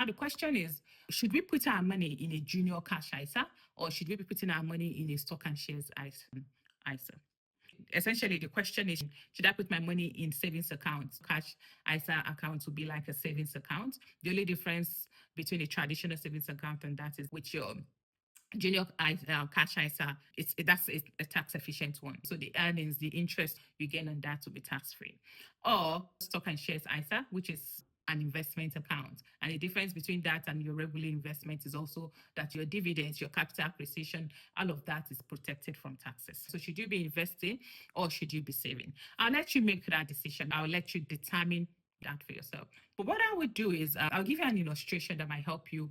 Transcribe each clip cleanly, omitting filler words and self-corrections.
Now, the question is, should we put our money in a junior cash ISA or should we be putting our money in a stock and shares ISA? Essentially, the question is, should I put my money in savings accounts? Cash ISA account would be like a savings account. The only difference between a traditional savings account and that is with your junior cash ISA, that's a tax efficient one. So the earnings, the interest you gain on that will be tax free. Or stock and shares ISA, which is an investment account. And the difference between that and your regular investment is also that your dividends, your capital appreciation, all of that is protected from taxes. So should you be investing or should you be saving? I'll let you make that decision. I'll let you determine that for yourself. But what I would do is I'll give you an illustration that might help you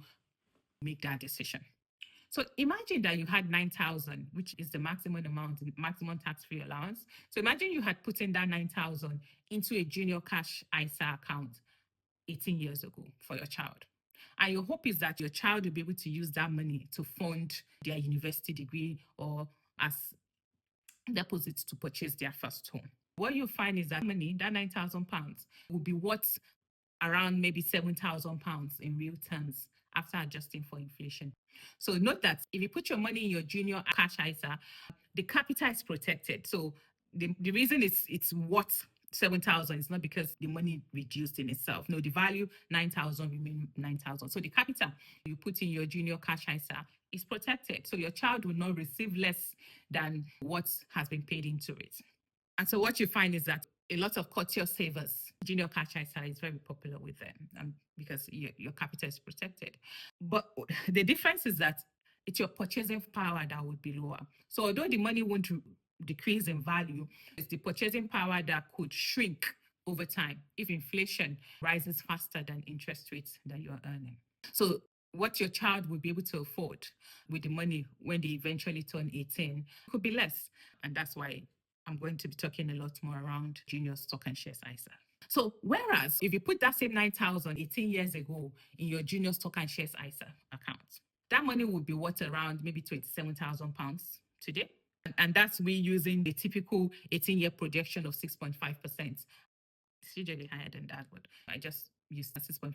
make that decision. So imagine that you had 9,000, which is the maximum amount, maximum tax-free allowance. So imagine you had put in that 9,000 into a junior cash ISA account 18 years ago for your child. And your hope is that your child will be able to use that money to fund their university degree or as deposits to purchase their first home. What you find is that money, that £9,000, will be worth around maybe £7,000 in real terms after adjusting for inflation. So note that if you put your money in your junior cash ISA, the capital is protected. So the reason it's worth 7,000 is not because the money reduced in itself. No, the value 9,000 remain 9,000. So the capital you put in your junior cash ISA is protected. So your child will not receive less than what has been paid into it. And so what you find is that a lot of courteous savers, junior cash ISA is very popular with them because your capital is protected. But the difference is that it's your purchasing power that would be lower. So although the money won't decrease in value, it's the purchasing power that could shrink over time if inflation rises faster than interest rates that you're earning. So what your child will be able to afford with the money when they eventually turn 18 could be less. And that's why I'm going to be talking a lot more around junior stock and shares ISA. So whereas if you put that same 9,000 18 years ago in your junior stock and shares ISA account, that money would be worth around maybe £27,000 today. And that's we using the typical 18-year projection of 6.5%. It's usually higher than that, but I just use 6.5%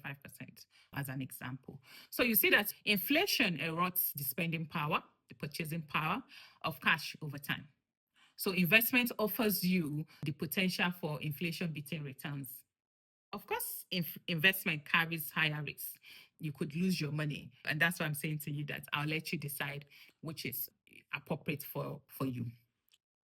as an example. So you see that inflation erodes the spending power, the purchasing power of cash over time. So investment offers you the potential for inflation-beating returns. Of course, investment carries higher risks. You could lose your money. And that's why I'm saying to you that I'll let you decide which is appropriate for you.